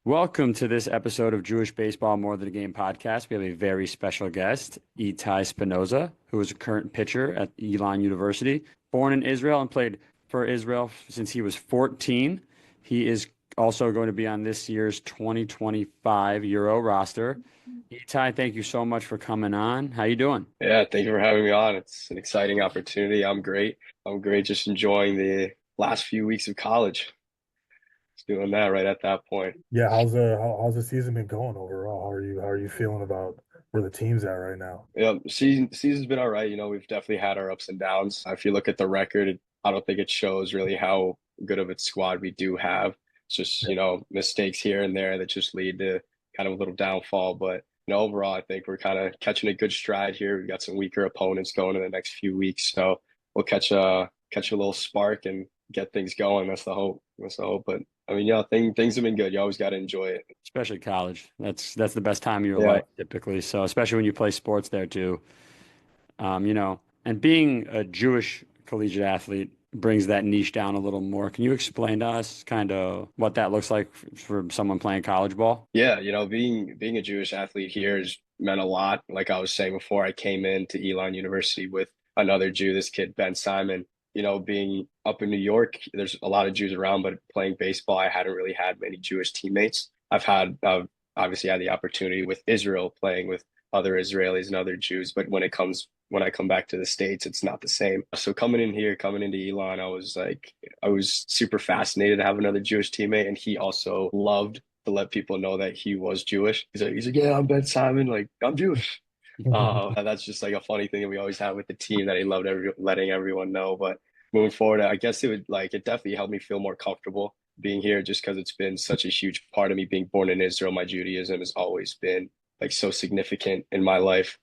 Welcome to this episode of Jewish Baseball More Than a Game podcast. We have a very special guest, Itai Spinoza, who is a current pitcher at Elon University. Born in Israel and played for Israel since he was 14. He is also going to be on this year's 2025 Euro roster. Itai, thank you so much for coming on. How you doing? Yeah, thank you for having me on. It's an exciting opportunity. I'm great. I'm great just enjoying the last few weeks of college. Just doing that right at that point. Yeah, how's the season been going overall? How are you feeling about where the team's at right now? Yeah, season's been all right. We've definitely had our ups and downs. If you look at the record, I don't think it shows really how good of a squad we do have. It's just, mistakes here and there that just lead to kind of a little downfall. But overall, I think we're kind of catching a good stride here. We've got some weaker opponents going in the next few weeks, so we'll catch a little spark and get things going. That's the hope. That's the hope. But I mean, yeah, things have been good. You always got to enjoy it. Especially college. That's the best time of your Yeah. life typically. So especially when you play sports there too. And being a Jewish collegiate athlete brings that niche down a little more. Can you explain to us kind of what that looks like for someone playing college ball? Yeah, being a Jewish athlete here has meant a lot. Like I was saying before, I came into Elon University with another Jew, this kid, Ben Simon. Being up in New York, there's a lot of Jews around, but playing baseball, I hadn't really had many Jewish teammates. I've obviously had the opportunity with Israel playing with other Israelis and other Jews, but when I come back to the States, it's not the same. So coming in here, coming into Elon, I was super fascinated to have another Jewish teammate, and he also loved to let people know that he was Jewish. He's like, yeah, I'm Ben Simon, like I'm Jewish. And that's just like a funny thing that we always have with the team that he loved letting everyone know. But moving forward, I guess it definitely helped me feel more comfortable being here just because it's been such a huge part of me being born in Israel. My Judaism has always been like so significant in my life.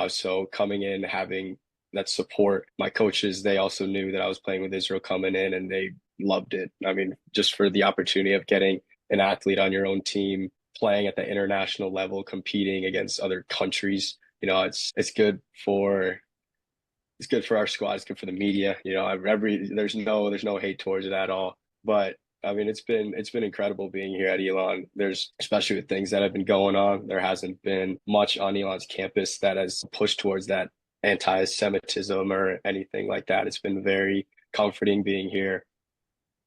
So coming in, having that support, my coaches, they also knew that I was playing with Israel coming in and they loved it. I mean, just for the opportunity of getting an athlete on your own team, playing at the international level, competing against other countries, it's good for our squad. It's good for the media. There's no hate towards it at all. But I mean, it's been incredible being here at Elon. There's especially with things that have been going on. There hasn't been much on Elon's campus that has pushed towards that anti-Semitism or anything like that. It's been very comforting being here.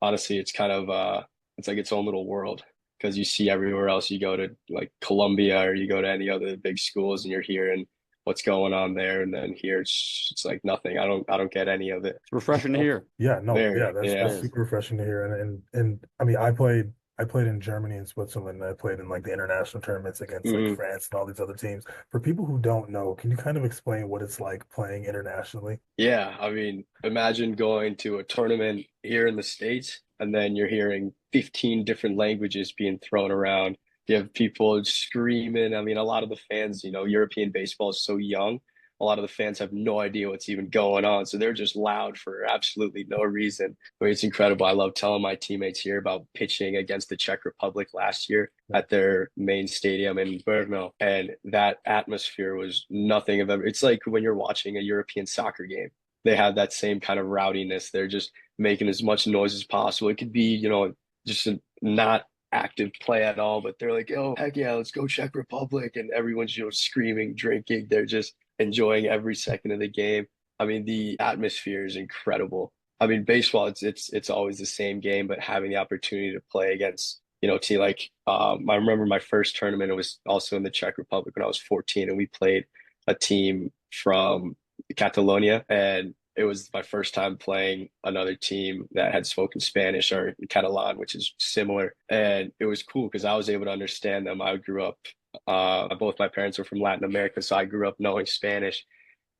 Honestly, it's like its own little world because you see everywhere else you go to like Columbia or you go to any other big schools and you're hearing what's going on there, and then here it's like nothing. I don't get any of it. It's refreshing to hear. Yeah, no, yeah, Very, that's yeah. It is. super refreshing to hear. And I mean, I played in Germany and Switzerland. And I played in like the international tournaments against like Mhm. France and all these other teams. For people who don't know, can you kind of explain what it's like playing internationally? Yeah, I mean, imagine going to a tournament here in the States and then you're hearing 15 different languages being thrown around. You have people screaming. I mean, a lot of the fans, European baseball is so young. A lot of the fans have no idea what's even going on. So they're just loud for absolutely no reason. I mean, it's incredible. I love telling my teammates here about pitching against the Czech Republic last year at their main stadium in Brno. And that atmosphere was nothing of ever. It's like when you're watching a European soccer game. They have that same kind of rowdiness. They're just making as much noise as possible. It could be, just a not active play at all, but they're like, oh, heck yeah, let's go Czech Republic. And everyone's, screaming, drinking. They're just enjoying every second of the game. I mean, the atmosphere is incredible. I mean, baseball, it's always the same game, but having the opportunity to play against, team like I remember my first tournament, it was also in the Czech Republic when I was 14, and we played a team from Catalonia, and it was my first time playing another team that had spoken Spanish or Catalan, which is similar. And it was cool because I was able to understand them. I grew up, both my parents were from Latin America, so I grew up knowing Spanish.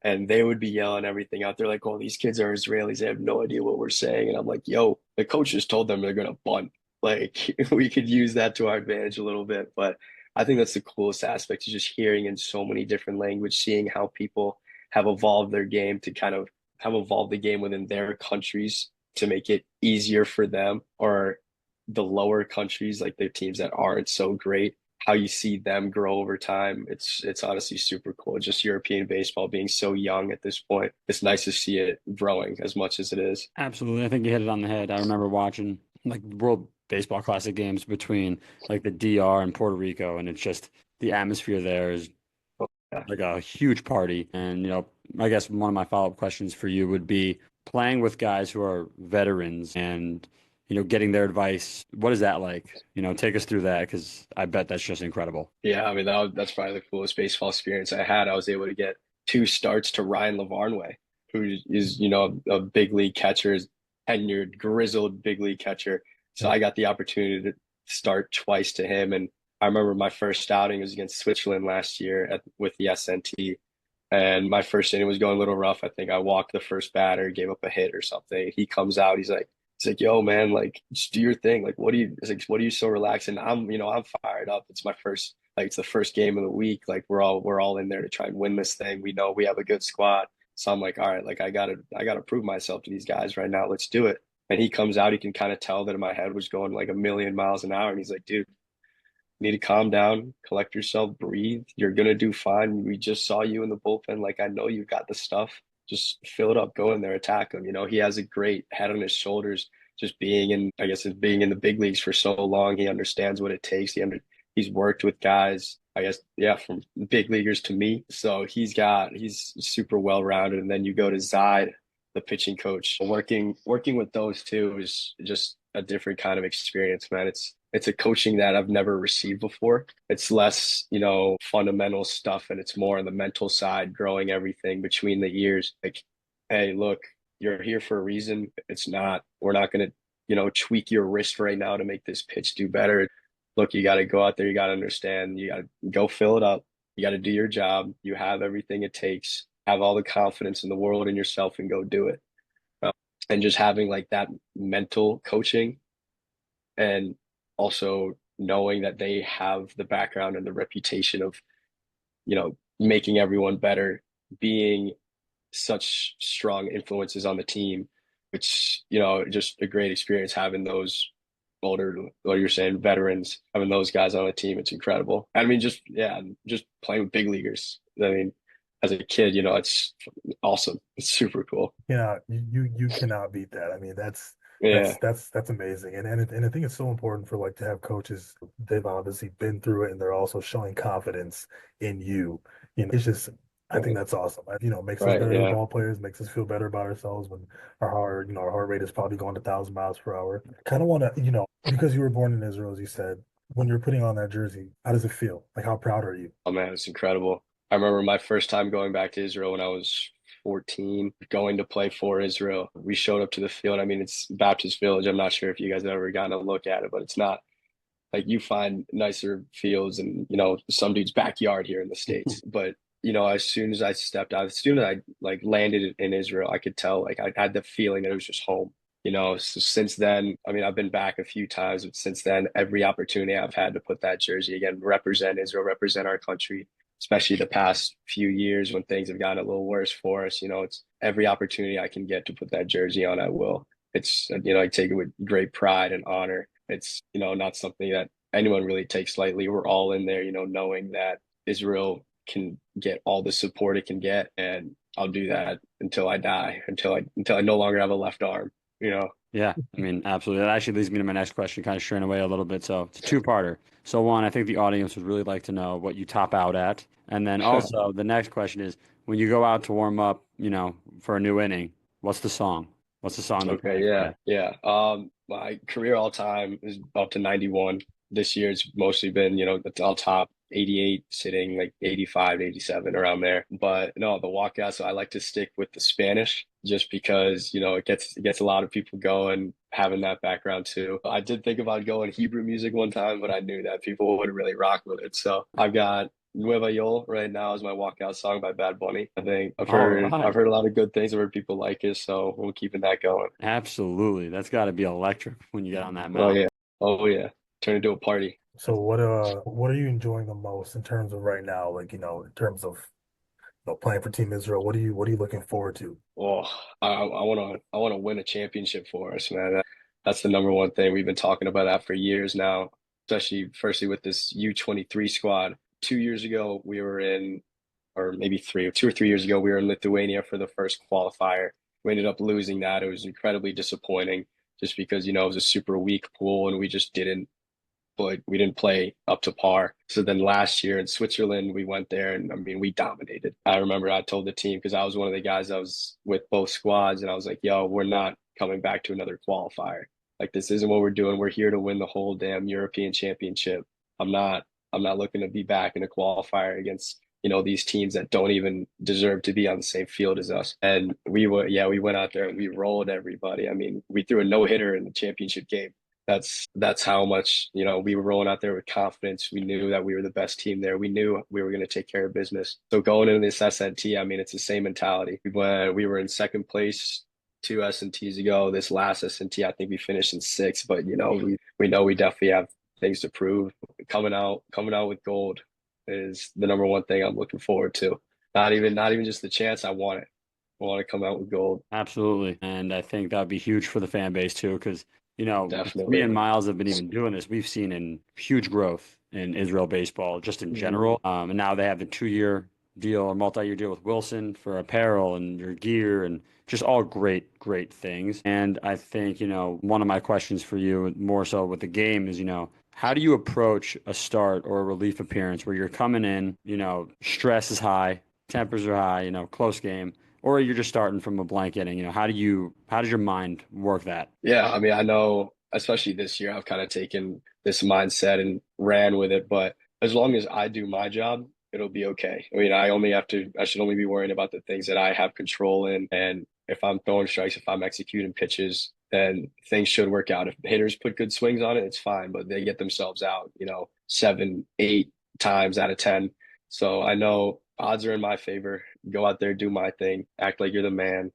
And they would be yelling everything out. They're like, oh, these kids are Israelis. They have no idea what we're saying. And I'm like, yo, the coach just told them they're going to bunt. Like, we could use that to our advantage a little bit. But I think that's the coolest aspect is just hearing in so many different languages, seeing how people have evolved their game to kind of have evolved the game within their countries to make it easier for them or the lower countries, like the teams that aren't so great, how you see them grow over time. It's honestly super cool. Just European baseball being so young at this point. It's nice to see it growing as much as it is. Absolutely. I think you hit it on the head. I remember watching like World baseball classic games between like the DR and Puerto Rico, and it's just the atmosphere there is Yeah. like a huge party. And, I guess one of my follow-up questions for you would be playing with guys who are veterans and, getting their advice. What is that like? Take us through that because I bet that's just incredible. Yeah, I mean that's probably the coolest baseball experience I had. I was able to get two starts to Ryan Lavarnway, who is, a big league catcher, tenured, grizzled big league catcher. So I got the opportunity to start twice to him. And I remember my first outing was against Switzerland last year with the SNT. And my first inning was going a little rough. I think I walked the first batter, gave up a hit or something. He comes out, he's like, yo, man, like just do your thing. Like, what are you so relaxed? And I'm fired up. It's my first, like, it's the first game of the week. Like we're all in there to try and win this thing. We know we have a good squad. So I'm like, all right, like I gotta prove myself to these guys right now. Let's do it. And he comes out, he can kind of tell that my head was going like a million miles an hour. And he's like, dude, you need to calm down, collect yourself, breathe. You're gonna do fine. We just saw you in the bullpen. Like, I know you've got the stuff. Just fill it up, go in there, attack him. He has a great head on his shoulders. Just being in the big leagues for so long, he understands what it takes. He's worked with guys, I guess, yeah, from big leaguers to me. So he's super well rounded. And then you go to Zide, the pitching coach. Working with those two is just a different kind of experience, man. It's a coaching that I've never received before. It's less, fundamental stuff, and it's more on the mental side, growing everything between the ears. Like, hey, look, you're here for a reason. We're not going to, tweak your wrist right now to make this pitch do better. Look, you got to go out there. You got to understand. You got to go fill it up. You got to do your job. You have everything it takes. Have all the confidence in the world in yourself and go do it. And just having like that mental coaching, and also knowing that they have the background and the reputation of, making everyone better, being such strong influences on the team, which, just a great experience having those older, what you're saying, veterans, having those guys on the team. It's incredible. I mean, just playing with big leaguers. I mean, as a kid, it's awesome. It's super cool. You cannot beat that. I mean, that's Yeah, that's amazing. And I think it's so important for like to have coaches. They've obviously been through it and they're also showing confidence in you. It's just I think right, that's awesome. Makes us right, better yeah. ball players, makes us feel better about ourselves when our heart rate is probably going 1,000 miles per hour. Kind of want to, because you were born in Israel, as you said, when you're putting on that jersey, how does it feel? Like, how proud are you? Oh man, it's incredible. I remember my first time going back to Israel when I was 14, going to play for Israel. We showed up to the field. I mean, it's Baptist Village. I'm not sure if you guys have ever gotten a look at it, but it's not like you find nicer fields and, some dude's backyard here in the States. But, as soon as I stepped out, as soon as I like landed in Israel, I could tell, like, I had the feeling that it was just home. So since then, I mean, I've been back a few times, but since then, every opportunity I've had to put that jersey again, represent Israel, represent our country, especially the past few years when things have gotten a little worse for us. It's every opportunity I can get to put that jersey on, I will. It's, I take it with great pride and honor. It's, not something that anyone really takes lightly. We're all in there, knowing that Israel can get all the support it can get, and I'll do that until I die, until I no longer have a left arm, you know. Yeah, I mean, absolutely. That actually leads me to my next question, kind of straying away a little bit. So it's a two-parter. So one, I think the audience would really like to know what you top out at. And then also the next question is when you go out to warm up, for a new inning, what's the song? What's the song to Okay, play for yeah, you? yeah. My career all time is up to 91. This year it's mostly been, the all top 88, sitting like 85, 87 around there. But no, the walkout, so I like to stick with the Spanish just because, it gets a lot of people going, having that background too. I did think about going Hebrew music one time, but I knew that people wouldn't really rock with it. So I've got Nueva Yol right now is my walkout song by Bad Bunny. I think I've All heard I've right. heard a lot of good things. I've heard people like it, so we're keeping that going. Absolutely. That's got to be electric when you get on that Oh mound. yeah. Oh yeah. Turn into a party. So what are you enjoying the most in terms of right now? Like, in terms of playing for Team Israel, what are you looking forward to? Oh, I wanna win a championship for us, man. That's the number one thing. We've been talking about that for years now, especially firstly with this U23 squad. 2 years ago, we were in, or maybe 2 or 3 years ago, we were in Lithuania for the first qualifier. We ended up losing that. It was incredibly disappointing. just because, it was a super weak pool and we just didn't but we didn't play up to par. So then last year in Switzerland, we went there and I mean, we dominated. I remember I told the team because I was one of the guys that was with both squads, and I was like, yo, we're not coming back to another qualifier. Like, this isn't what we're doing. We're here to win the whole damn European Championship. I'm not I'm not looking to be back in a qualifier against these teams that don't even deserve to be on the same field as us. And we went out there and we rolled everybody. I mean, we threw a no hitter in the championship game. That's how much, we were rolling out there with confidence. We knew that we were the best team there. We knew we were going to take care of business. So going into this SNT, I mean, it's the same mentality. We were in second place 2 SNTs ago. This last SNT, I think we finished in sixth, but we know we definitely have things to prove. Coming out with gold is the number one thing I'm looking forward to. Not even just the chance. I want it. I want to come out with gold. Absolutely. And I think that would be huge for the fan base too, because, me Definitely. and Miles have been even doing this. We've seen in huge growth in Israel baseball, just in general. And now they have the 2-year deal or multi-year deal with Wilson for apparel and your gear and just all great, great things. And I think, one of my questions for you, more so with the game, is, how do you approach a start or a relief appearance where you're coming in, stress is high, tempers are high, close game, or you're just starting from a blank inning? How does your mind work that? Yeah, I mean, I know, especially this year, I've kind of taken this mindset and ran with it. But as long as I do my job, it'll be okay. I mean, I should only be worrying about the things that I have control in. And if I'm throwing strikes, if I'm executing pitches, then things should work out. If hitters put good swings on it, it's fine, but they get themselves out, 7, 8 times out of 10. So I know odds are in my favor. Go out there, do my thing, act like you're the man,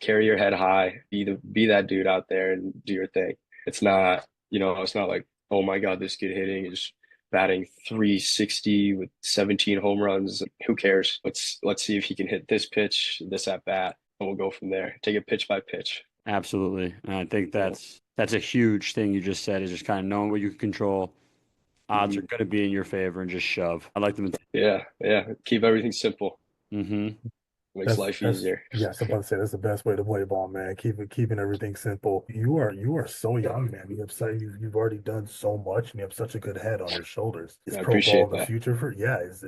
carry your head high, be that dude out there and do your thing. It's not like, oh my God, this kid hitting is batting 360 with 17 home runs. Who cares? Let's see if he can hit this pitch, this at bat, and we'll go from there. Take it pitch by pitch. Absolutely. And I think Yeah. that's a huge thing you just said, is just kind of knowing what you can control. Odds are Mhm. going to be in your favor and just shove. I like them. Yeah, yeah. Keep everything simple. Mm-hmm. Makes That's life that's easier. yes, I'm about to say that's the best way to play ball, man. Keeping everything simple. You are so young, man. You've already done so much, and you have such a good head on your shoulders. Is I pro ball appreciate in the that. future for? Yeah, is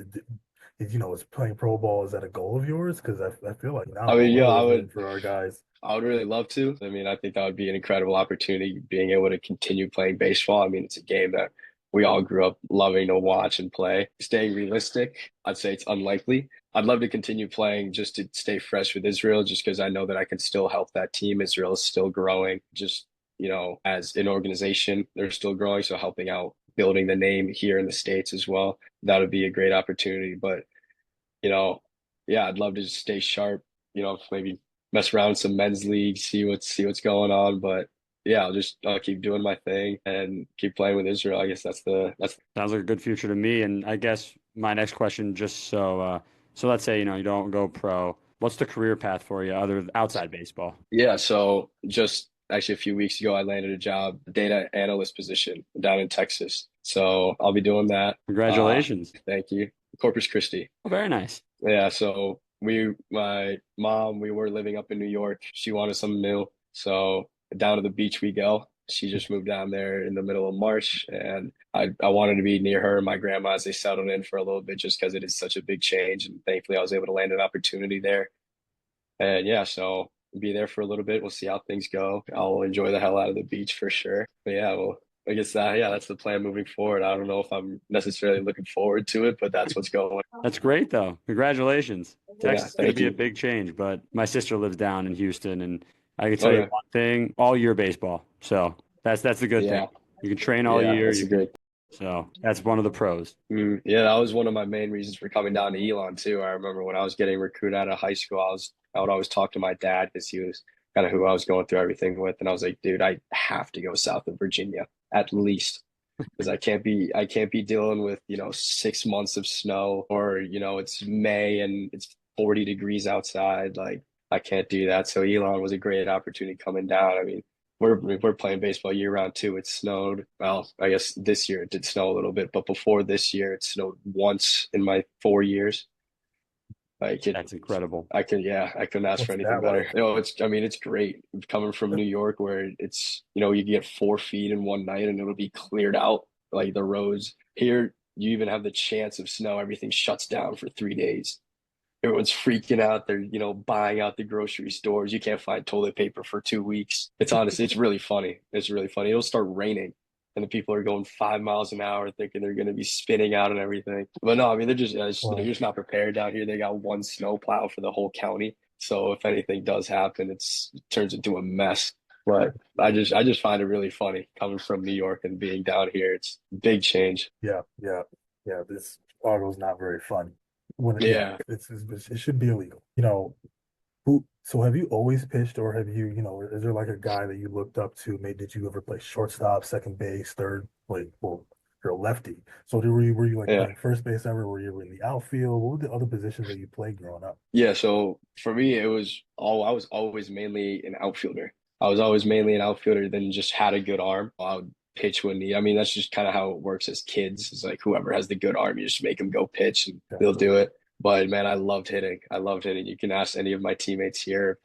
playing pro ball, is that a goal of yours? Because I feel like I now the mean, yeah, world is rooting for our guys. I would really love to. I mean, I think that would be an incredible opportunity being able to continue playing baseball. I mean, it's a game that we all grew up loving to watch and play. Staying realistic, I'd say it's unlikely. I'd love to continue playing just to stay fresh with Israel, just because I know that I can still help that team. Israel is still growing, just, as an organization, they're still growing. So helping out, building the name here in the States as well, that would be a great opportunity. But you know, yeah, I'd love to just stay sharp, maybe mess around in some men's leagues, see what's going on. But yeah, I'll keep doing my thing and keep playing with Israel. I guess that's Sounds like a good future to me. And I guess my next question, just so let's say, you don't go pro. What's the career path for you other outside baseball? yeah. So just actually a few weeks ago, I landed a job, data analyst position down in Texas. So I'll be doing that. Congratulations. Thank you. Corpus Christi. Oh, very nice. Yeah, so my mom, we were living up in New York. She wanted something new. So down to the beach we go. She just moved down there in the middle of March, and I wanted to be near her and my grandma as they settled in for a little bit just because it is such a big change. And thankfully, I was able to land an opportunity there. And yeah, so be there for a little bit. We'll see how things go. I'll enjoy the hell out of the beach for sure. But yeah, well, I guess that's the plan moving forward. I don't know if I'm necessarily looking forward to it, but that's what's going. That's great, though. Congratulations. Yeah, Texas is going to thank be a you. big change, but my sister lives down in Houston, and I can tell you Okay. one thing: all year baseball. So that's a good thing. Yeah. You can train all Yeah, year. that's You a can. great. So that's one of the pros. Yeah, that was one of my main reasons for coming down to Elon too. I remember when I was getting recruited out of high school, I would always talk to my dad because he was kind of who I was going through everything with, and I was like, dude, I have to go south of Virginia at least because I can't be dealing with 6 months of snow or it's May and it's 40 degrees outside. Like I can't do that. So Elon was a great opportunity coming down. I mean, we're playing baseball year round too. It snowed. Well, I guess this year it did snow a little bit, but before this year, it snowed once in my 4 years. Like That's incredible. yeah, I couldn't ask for What's anything that better. like? I mean, it's great coming from New York where you get 4 feet in one night and it'll be cleared out, like the roads. Here, you even have the chance of snow. Everything shuts down for 3 days. Everyone's freaking out. They're, buying out the grocery stores. You can't find toilet paper for 2 weeks. It's really funny. It's really funny. It'll start raining and the people are going 5 miles an hour thinking they're going to be spinning out and everything. But no, I mean, they're Well, just not prepared down here. They got one snow plow for the whole county. So if anything does happen, it turns into a mess. But I just find it really funny coming from New York and being down here. It's a big change. yeah, yeah, yeah. This Chicago's not very fun. Yeah, Yeah. it should be illegal. So have you always pitched, or have is there like a guy that you looked up to? Maybe did you ever play shortstop, second base, third? Like, well, you're a lefty. So were you like Yeah. playing first base ever? Were you in the outfield? What were the other positions that you played growing up? Yeah, so for me, I was always mainly an outfielder. I was always mainly an outfielder, then just had a good arm. I would pitch when need. I mean, that's just kind of how it works as kids. It's like whoever has the good arm, you just make them go pitch and they'll Gotcha. do it. But man, I loved hitting. I loved hitting. You can ask any of my teammates here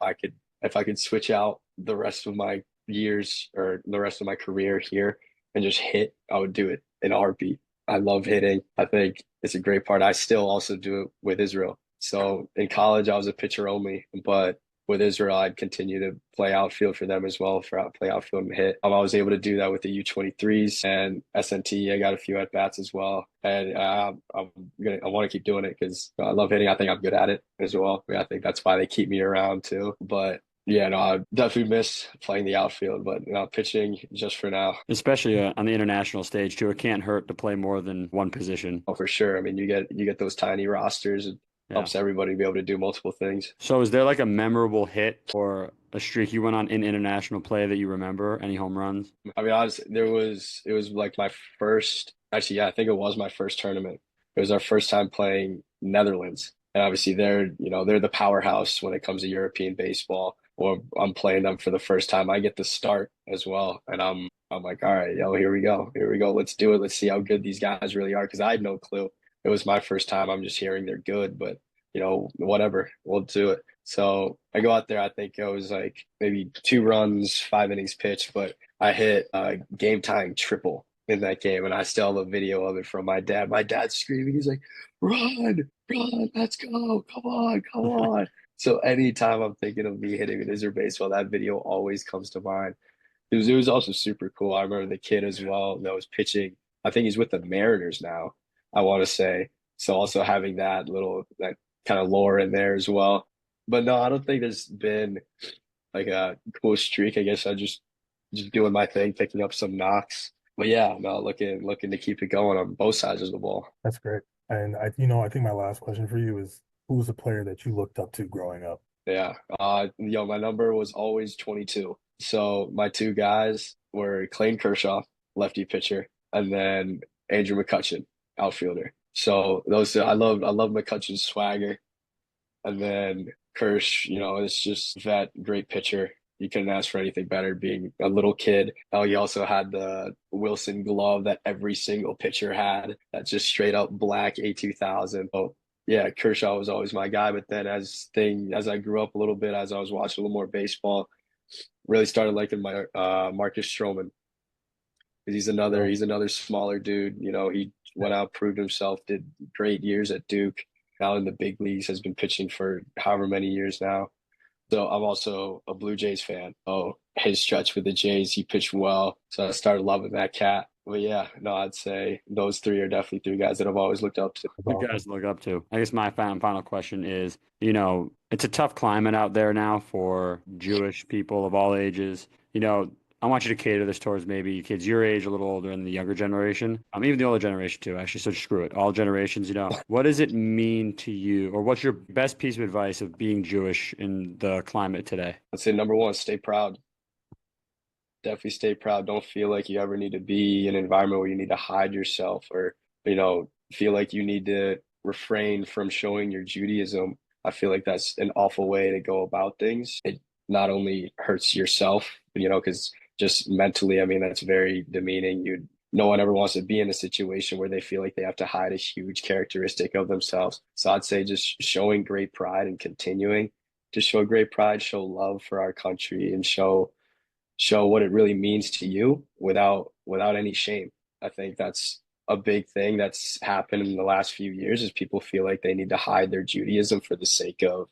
if I could switch out the rest of my years or the rest of my career here and just hit, I would do it in a heartbeat. I love hitting. I think it's a great part. I still also do it with Israel. So in college, I was a pitcher only, but with Israel, I'd continue to play outfield for them as well, play outfield and hit. I was able to do that with the U23s and SNT. I got a few at bats as well, and I want to keep doing it because I love hitting. I think I'm good at it as well. I think that's why they keep me around too. But yeah, no, I definitely miss playing the outfield, but pitching just for now. Especially on the international stage too. It can't hurt to play more than one position. Oh, for sure. I mean, you get those tiny rosters. It Yeah. helps everybody be able to do multiple things. So is there like a memorable hit or a streak you went on in international play that you remember? Any home runs? I mean, honestly, it was like my first, actually, yeah, I think it was my first tournament. It was our first time playing Netherlands. And obviously they're the powerhouse when it comes to European baseball. Or I'm playing them for the first time. I get the start as well. And I'm like, all right, yo, here we go. Here we go. Let's do it. Let's see how good these guys really are. Because I had no clue. It was my first time. I'm just hearing they're good, but whatever, we'll do it. So I go out there. I think it was like maybe 2 runs, 5 innings pitched, but I hit a game tying triple in that game, and I still have a video of it from my dad. My dad's screaming. He's like, "Run, run, let's go! Come on, come on!" So anytime I'm thinking of me hitting an Israel baseball, that video always comes to mind. It was also super cool. I remember the kid as well that was pitching. I think he's with the Mariners now, I want to say. So also having that kind of lore in there as well. But no, I don't think there's been like a cool streak. I guess I just doing my thing, picking up some knocks. But yeah, no, looking to keep it going on both sides of the ball. That's great. And I think my last question for you is, who was a player that you looked up to growing up? Yeah. My number was always 22. So my two guys were Clayton Kershaw, lefty pitcher, and then Andrew McCutchen, outfielder. So those two, I love McCutchen's swagger. And then Kirsch, it's just that great pitcher. You couldn't ask for anything better being a little kid. Oh, he also had the Wilson glove that every single pitcher had. That's just straight up black A2000. Oh, yeah, Kershaw was always my guy. But then as I grew up a little bit, as I was watching a little more baseball, really started liking my Marcus Stroman because Oh, he's another smaller dude. He yeah. went out, proved himself, did great years at Duke. Now in the big leagues, has been pitching for however many years now. So I'm also a Blue Jays fan. Oh, his stretch with the Jays, he pitched well. So I started loving that cat. But yeah, no, I'd say those three are definitely three guys that I've always looked up to. That's Good awesome. guys to look up to. I guess my final question is, it's a tough climate out there now for Jewish people of all ages. I want you to cater this towards maybe kids your age, a little older, and the younger generation. Even the older generation too, actually. So screw it. All generations, what does it mean to you, or what's your best piece of advice of being Jewish in the climate today? I'd say number one, stay proud. Definitely stay proud. Don't feel like you ever need to be in an environment where you need to hide yourself or, feel like you need to refrain from showing your Judaism. I feel like that's an awful way to go about things. It not only hurts yourself, because just mentally, I mean, that's very demeaning. You'd no one ever wants to be in a situation where they feel like they have to hide a huge characteristic of themselves. So I'd say just showing great pride and continuing to show great pride, show love for our country, and show what it really means to you without any shame. I think that's a big thing that's happened in the last few years is people feel like they need to hide their Judaism for the sake of,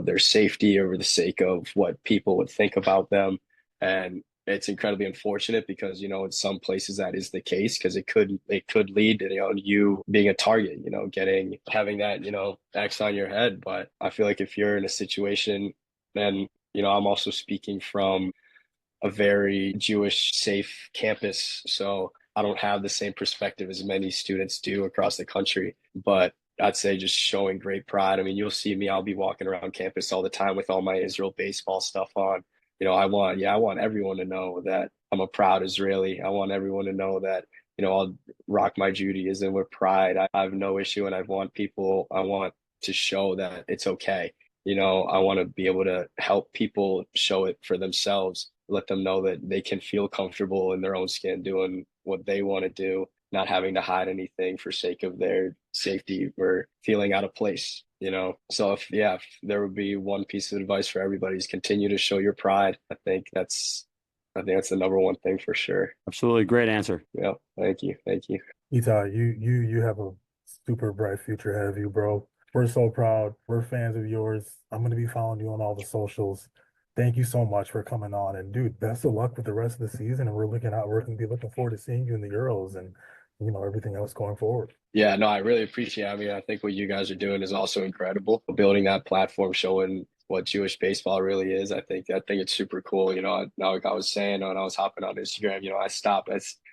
their safety or for the sake of what people would think about them. And it's incredibly unfortunate because, in some places that is the case because it could lead to, you being a target, having that, X on your head. But I feel like if you're in a situation, then, I'm also speaking from a very Jewish safe campus. So I don't have the same perspective as many students do across the country. But I'd say just showing great pride. I mean, you'll see me, I'll be walking around campus all the time with all my Israel baseball stuff on. I want everyone to know that I'm a proud Israeli. I want everyone to know that, I'll rock my Judaism with pride. I have no issue and I want to show that it's okay. I want to be able to help people show it for themselves, let them know that they can feel comfortable in their own skin doing what they want to do, not having to hide anything for sake of their safety or feeling out of place. So if there would be one piece of advice for everybody is continue to show your pride. I think that's the number one thing for sure. Absolutely. Great answer. Yeah. Thank you. Thank you. Itai, you have a super bright future ahead of you, bro. We're so proud. We're fans of yours. I'm gonna be following you on all the socials. Thank you so much for coming on. And dude, best of luck with the rest of the season. And we're gonna be looking forward to seeing you in the Euros and everything else going forward. Yeah, no, I really appreciate it. I mean, I think what you guys are doing is also incredible. Building that platform, showing what Jewish baseball really is. I think it's super cool. Like I was saying when I was hopping on Instagram,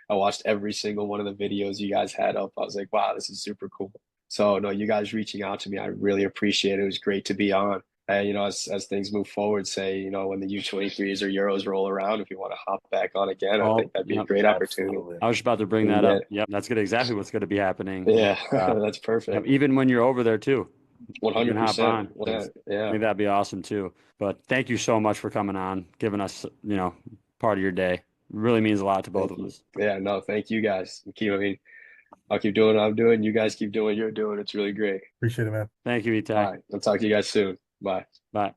I watched every single one of the videos you guys had up. I was like, wow, this is super cool. So no, you guys reaching out to me, I really appreciate it. It was great to be on. And as things move forward, say, when the U23s or Euros roll around, if you want to hop back on again, I Oh, think that'd be a yep. great opportunity. Absolutely. I was just about to bring that up. Yep, that's good. Exactly what's going to be happening. Yeah, that's Yep, perfect. even when you're over there too, you can hop 100%. on. I Yeah. think that'd be awesome too. But thank you so much for coming on, giving us, part of your day. It really means a lot to both Thank of you. us. Yeah, no, thank you guys. I'll keep doing what I'm doing. You guys keep doing what you're doing. It's really great. Appreciate it, man. Thank you, All Itai. right. I'll talk to you guys soon. Bye. Bye.